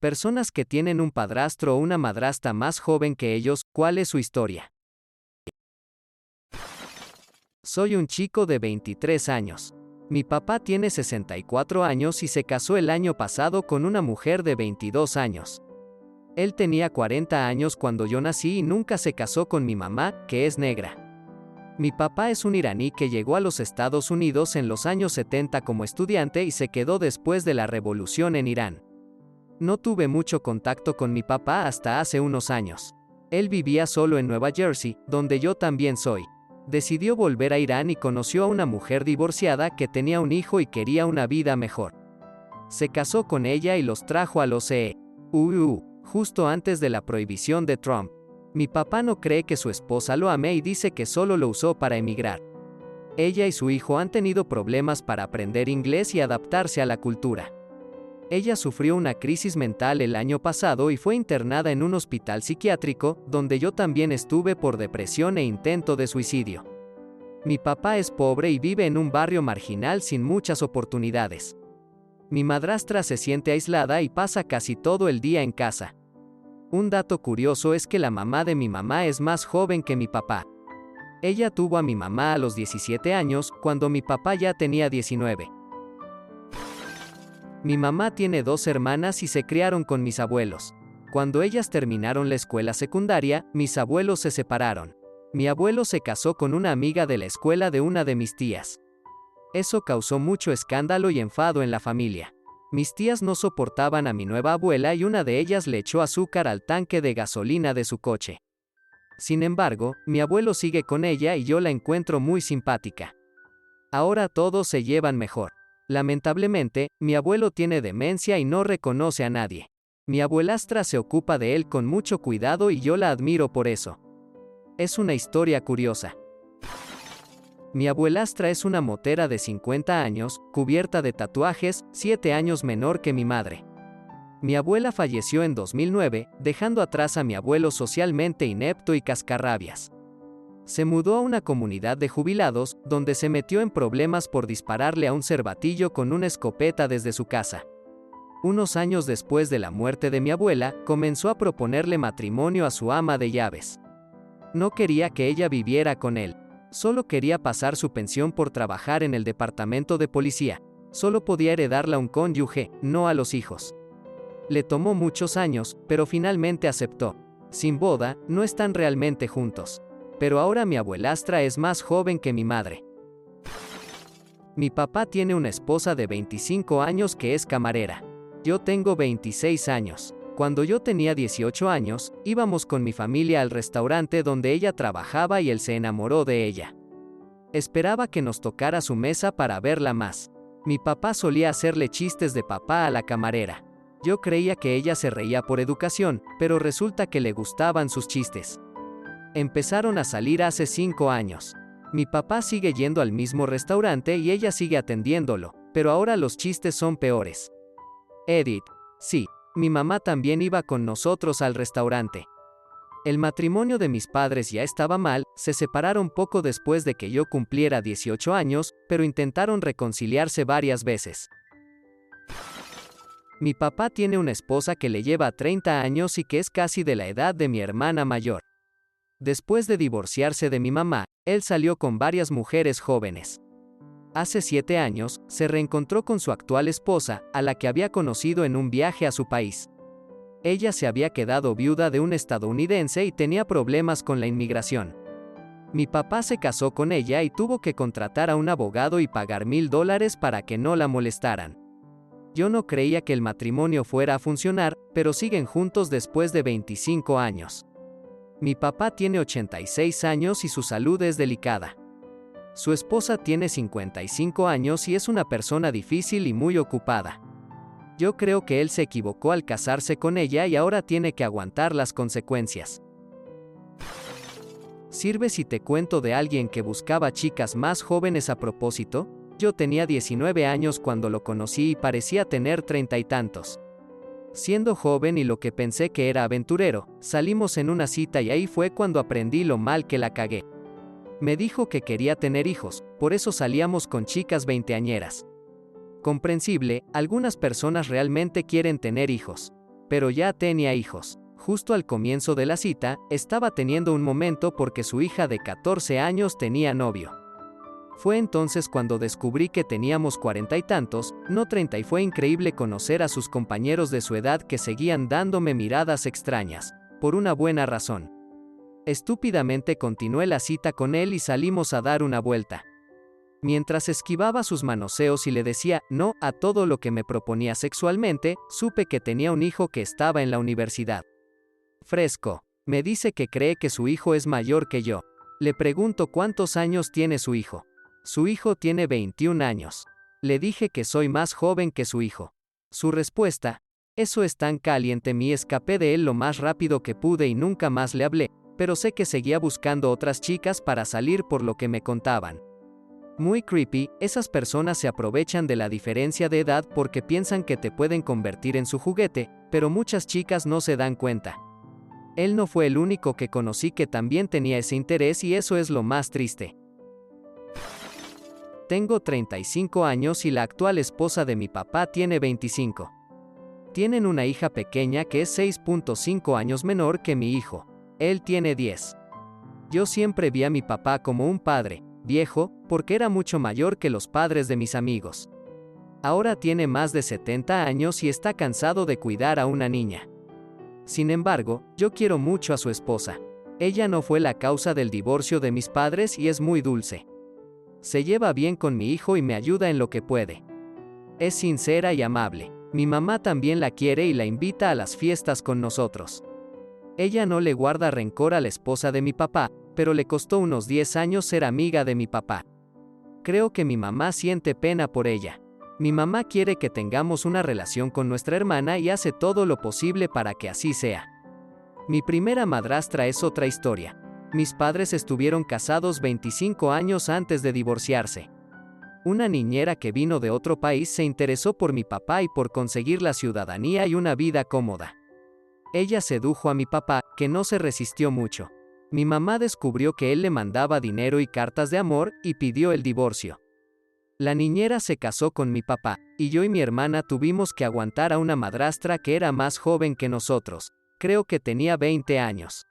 Personas que tienen un padrastro o una madrastra más joven que ellos, ¿cuál es su historia? Soy un chico de 23 años. Mi papá tiene 64 años y se casó el año pasado con una mujer de 22 años. Él tenía 40 años cuando yo nací y nunca se casó con mi mamá, que es negra. Mi papá es un iraní que llegó a los Estados Unidos en los años 70 como estudiante y se quedó después de la revolución en Irán. No tuve mucho contacto con mi papá hasta hace unos años. Él vivía solo en Nueva Jersey, donde yo también soy. Decidió volver a Irán y conoció a una mujer divorciada que tenía un hijo y quería una vida mejor. Se casó con ella y los trajo a los EU, justo antes de la prohibición de Trump. Mi papá no cree que su esposa lo ame y dice que solo lo usó para emigrar. Ella y su hijo han tenido problemas para aprender inglés y adaptarse a la cultura. Ella sufrió una crisis mental el año pasado y fue internada en un hospital psiquiátrico, donde yo también estuve por depresión e intento de suicidio. Mi papá es pobre y vive en un barrio marginal sin muchas oportunidades. Mi madrastra se siente aislada y pasa casi todo el día en casa. Un dato curioso es que la mamá de mi mamá es más joven que mi papá. Ella tuvo a mi mamá a los 17 años, cuando mi papá ya tenía 19. Mi mamá tiene 2 hermanas y se criaron con mis abuelos. Cuando ellas terminaron la escuela secundaria, mis abuelos se separaron. Mi abuelo se casó con una amiga de la escuela de una de mis tías. Eso causó mucho escándalo y enfado en la familia. Mis tías no soportaban a mi nueva abuela y una de ellas le echó azúcar al tanque de gasolina de su coche. Sin embargo, mi abuelo sigue con ella y yo la encuentro muy simpática. Ahora todos se llevan mejor. Lamentablemente, mi abuelo tiene demencia y no reconoce a nadie. Mi abuelastra se ocupa de él con mucho cuidado y yo la admiro por eso. Es una historia curiosa. Mi abuelastra es una motera de 50 años, cubierta de tatuajes, 7 años menor que mi madre. Mi abuela falleció en 2009, dejando atrás a mi abuelo socialmente inepto y cascarrabias. Se mudó a una comunidad de jubilados, donde se metió en problemas por dispararle a un cervatillo con una escopeta desde su casa. Unos años después de la muerte de mi abuela, comenzó a proponerle matrimonio a su ama de llaves. No quería que ella viviera con él. Solo quería pasar su pensión por trabajar en el departamento de policía. Solo podía heredarla a un cónyuge, no a los hijos. Le tomó muchos años, pero finalmente aceptó. Sin boda, no están realmente juntos. Pero ahora mi abuelastra es más joven que mi madre. Mi papá tiene una esposa de 25 años que es camarera. Yo tengo 26 años. Cuando yo tenía 18 años, íbamos con mi familia al restaurante donde ella trabajaba y él se enamoró de ella. Esperaba que nos tocara su mesa para verla más. Mi papá solía hacerle chistes de papá a la camarera. Yo creía que ella se reía por educación, pero resulta que le gustaban sus chistes. Empezaron a salir hace 5 años. Mi papá sigue yendo al mismo restaurante y ella sigue atendiéndolo, pero ahora los chistes son peores. Edith: sí, mi mamá también iba con nosotros al restaurante. El matrimonio de mis padres ya estaba mal, se separaron poco después de que yo cumpliera 18 años, pero intentaron reconciliarse varias veces. Mi papá tiene una esposa que le lleva 30 años y que es casi de la edad de mi hermana mayor. Después de divorciarse de mi mamá, él salió con varias mujeres jóvenes. Hace 7 años, se reencontró con su actual esposa, a la que había conocido en un viaje a su país. Ella se había quedado viuda de un estadounidense y tenía problemas con la inmigración. Mi papá se casó con ella y tuvo que contratar a un abogado y pagar $1000 para que no la molestaran. Yo no creía que el matrimonio fuera a funcionar, pero siguen juntos después de 25 años. Mi papá tiene 86 años y su salud es delicada. Su esposa tiene 55 años y es una persona difícil y muy ocupada. Yo creo que él se equivocó al casarse con ella y ahora tiene que aguantar las consecuencias. ¿Sirve si te cuento de alguien que buscaba chicas más jóvenes a propósito? Yo tenía 19 años cuando lo conocí y parecía tener 30 y tantos. Siendo joven y lo que pensé que era aventurero, salimos en una cita y ahí fue cuando aprendí lo mal que la cagué. Me dijo que quería tener hijos, por eso salíamos con chicas veinteañeras. Comprensible, algunas personas realmente quieren tener hijos. pero ya tenía hijos. Justo al comienzo de la cita, estaba teniendo un momento porque su hija de 14 años tenía novio. Fue entonces cuando descubrí que teníamos 40 y tantos, no 30, y fue increíble conocer a sus compañeros de su edad que seguían dándome miradas extrañas, por una buena razón. Estúpidamente continué la cita con él y salimos a dar una vuelta. Mientras esquivaba sus manoseos y le decía no a todo lo que me proponía sexualmente, supe que tenía un hijo que estaba en la universidad. Fresco. Me dice que cree que su hijo es mayor que yo. Le pregunto cuántos años tiene su hijo. Su hijo tiene 21 años. Le dije que soy más joven que su hijo. Su respuesta: eso es tan caliente. Me escapé de él lo más rápido que pude y nunca más le hablé, pero sé que seguía buscando otras chicas para salir por lo que me contaban. Muy creepy, esas personas se aprovechan de la diferencia de edad porque piensan que te pueden convertir en su juguete, pero muchas chicas no se dan cuenta. Él no fue el único que conocí que también tenía ese interés y eso es lo más triste. Tengo 35 años y la actual esposa de mi papá tiene 25. Tienen una hija pequeña que es 6.5 años menor que mi hijo. Él tiene 10. Yo siempre vi a mi papá como un padre, viejo, porque era mucho mayor que los padres de mis amigos. Ahora tiene más de 70 años y está cansado de cuidar a una niña. Sin embargo, yo quiero mucho a su esposa. Ella no fue la causa del divorcio de mis padres y es muy dulce. Se lleva bien con mi hijo y me ayuda en lo que puede. Es sincera y amable. Mi mamá también la quiere y la invita a las fiestas con nosotros. Ella no le guarda rencor a la esposa de mi papá, pero le costó unos 10 años ser amiga de mi papá. Creo que mi mamá siente pena por ella. Mi mamá quiere que tengamos una relación con nuestra hermana y hace todo lo posible para que así sea. Mi primera madrastra es otra historia. Mis padres estuvieron casados 25 años antes de divorciarse. Una niñera que vino de otro país se interesó por mi papá y por conseguir la ciudadanía y una vida cómoda. Ella sedujo a mi papá, que no se resistió mucho. Mi mamá descubrió que él le mandaba dinero y cartas de amor, y pidió el divorcio. La niñera se casó con mi papá, y yo y mi hermana tuvimos que aguantar a una madrastra que era más joven que nosotros. Creo que tenía 20 años.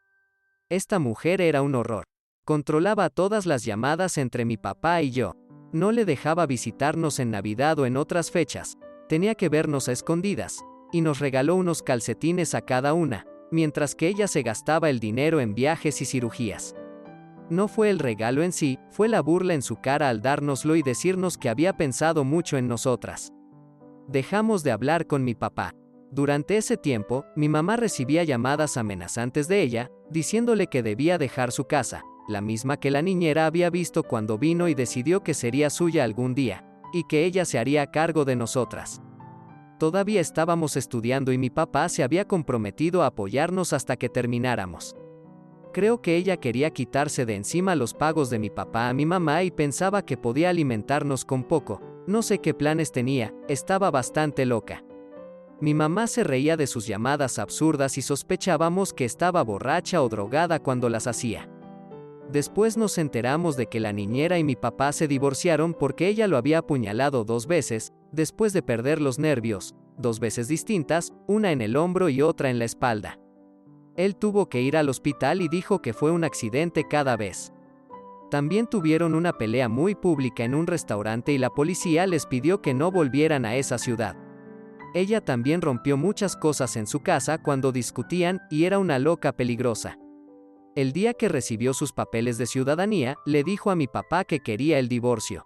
Esta mujer era un horror. Controlaba todas las llamadas entre mi papá y yo. No le dejaba visitarnos en Navidad o en otras fechas. Tenía que vernos a escondidas. Y nos regaló unos calcetines a cada una, mientras que ella se gastaba el dinero en viajes y cirugías. No fue el regalo en sí, fue la burla en su cara al dárnoslo y decirnos que había pensado mucho en nosotras. Dejamos de hablar con mi papá. Durante ese tiempo, mi mamá recibía llamadas amenazantes de ella, diciéndole que debía dejar su casa, la misma que la niñera había visto cuando vino y decidió que sería suya algún día, y que ella se haría cargo de nosotras. Todavía estábamos estudiando y mi papá se había comprometido a apoyarnos hasta que termináramos. Creo que ella quería quitarse de encima los pagos de mi papá a mi mamá y pensaba que podía alimentarnos con poco. No sé qué planes tenía, estaba bastante loca. Mi mamá se reía de sus llamadas absurdas y sospechábamos que estaba borracha o drogada cuando las hacía. Después nos enteramos de que la niñera y mi papá se divorciaron porque ella lo había apuñalado 2 veces, después de perder los nervios, 2 veces distintas, una en el hombro y otra en la espalda. Él tuvo que ir al hospital y dijo que fue un accidente cada vez. También tuvieron una pelea muy pública en un restaurante y la policía les pidió que no volvieran a esa ciudad. Ella también rompió muchas cosas en su casa cuando discutían y era una loca peligrosa. El día que recibió sus papeles de ciudadanía, le dijo a mi papá que quería el divorcio.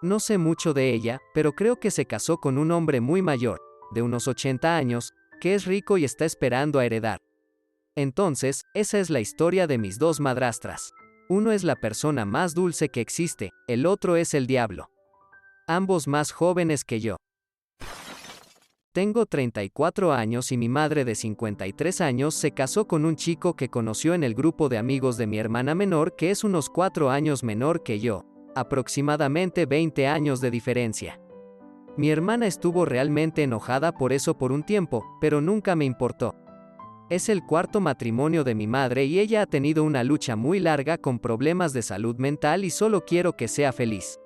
No sé mucho de ella, pero creo que se casó con un hombre muy mayor, de unos 80 años, que es rico y está esperando a heredar. Entonces, esa es la historia de mis 2 madrastras. Uno es la persona más dulce que existe, el otro es el diablo. Ambos más jóvenes que yo. Tengo 34 años y mi madre de 53 años se casó con un chico que conoció en el grupo de amigos de mi hermana menor que es unos 4 años menor que yo, aproximadamente 20 años de diferencia. Mi hermana estuvo realmente enojada por eso por un tiempo, pero nunca me importó. Es el 4º matrimonio de mi madre y ella ha tenido una lucha muy larga con problemas de salud mental y solo quiero que sea feliz.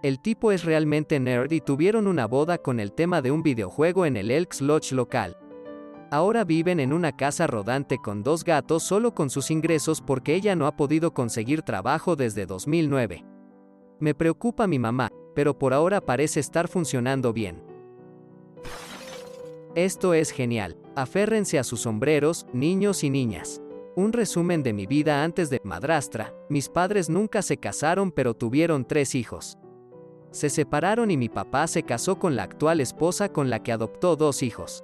El tipo es realmente nerd y tuvieron una boda con el tema de un videojuego en el Elks Lodge local. Ahora viven en una casa rodante con 2 gatos solo con sus ingresos porque ella no ha podido conseguir trabajo desde 2009. Me preocupa mi mamá, pero por ahora parece estar funcionando bien. Esto es genial. Aférrense a sus sombreros, niños y niñas. Un resumen de mi vida antes de madrastra. Mis padres nunca se casaron pero tuvieron 3 hijos. Se separaron y mi papá se casó con la actual esposa con la que adoptó 2 hijos.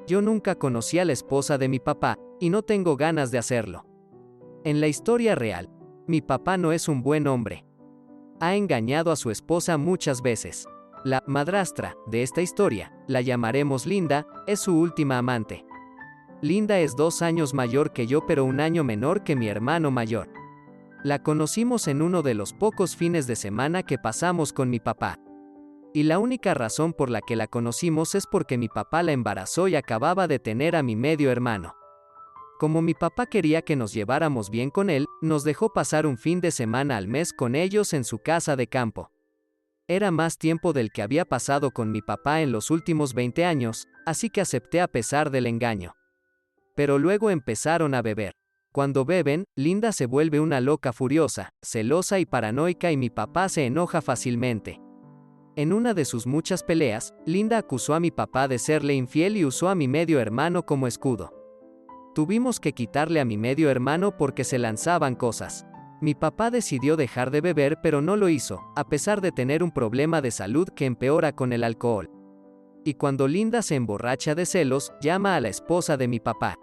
Yo nunca conocí a la esposa de mi papá, y no tengo ganas de hacerlo. En la historia real, mi papá no es un buen hombre. Ha engañado a su esposa muchas veces. La madrastra de esta historia, la llamaremos Linda, es su última amante. Linda es 2 años mayor que yo pero 1 año menor que mi hermano mayor. La conocimos en uno de los pocos fines de semana que pasamos con mi papá. Y la única razón por la que la conocimos es porque mi papá la embarazó y acababa de tener a mi medio hermano. Como mi papá quería que nos lleváramos bien con él, nos dejó pasar un fin de semana al mes con ellos en su casa de campo. Era más tiempo del que había pasado con mi papá en los últimos 20 años, así que acepté a pesar del engaño. Pero luego empezaron a beber. Cuando beben, Linda se vuelve una loca furiosa, celosa y paranoica y mi papá se enoja fácilmente. En una de sus muchas peleas, Linda acusó a mi papá de serle infiel y usó a mi medio hermano como escudo. Tuvimos que quitarle a mi medio hermano porque se lanzaban cosas. Mi papá decidió dejar de beber pero no lo hizo, a pesar de tener un problema de salud que empeora con el alcohol. Y cuando Linda se emborracha de celos, llama a la esposa de mi papá.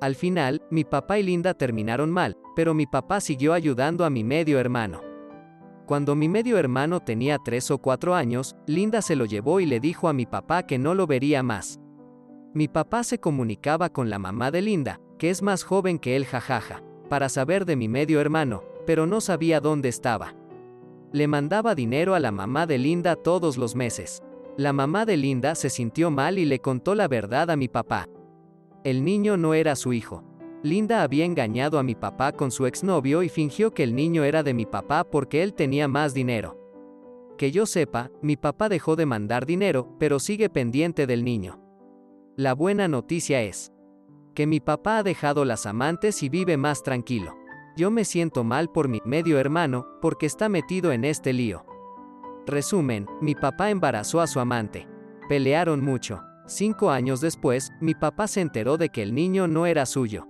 Al final, mi papá y Linda terminaron mal, pero mi papá siguió ayudando a mi medio hermano. Cuando mi medio hermano tenía 3 o 4 años, Linda se lo llevó y le dijo a mi papá que no lo vería más. Mi papá se comunicaba con la mamá de Linda, que es más joven que él jajaja, para saber de mi medio hermano, pero no sabía dónde estaba. Le mandaba dinero a la mamá de Linda todos los meses. La mamá de Linda se sintió mal y le contó la verdad a mi papá. El niño no era su hijo. Linda había engañado a mi papá con su exnovio y fingió que el niño era de mi papá porque él tenía más dinero. Que yo sepa, mi papá dejó de mandar dinero, pero sigue pendiente del niño. La buena noticia es que mi papá ha dejado las amantes y vive más tranquilo. Yo me siento mal por mi medio hermano, porque está metido en este lío. Resumen, mi papá embarazó a su amante. Pelearon mucho. 5 años después, mi papá se enteró de que el niño no era suyo.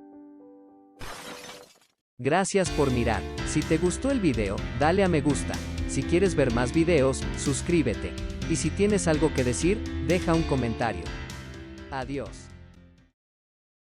Gracias por mirar. Si te gustó el video, dale a me gusta. Si quieres ver más videos, suscríbete. Y si tienes algo que decir, deja un comentario. Adiós.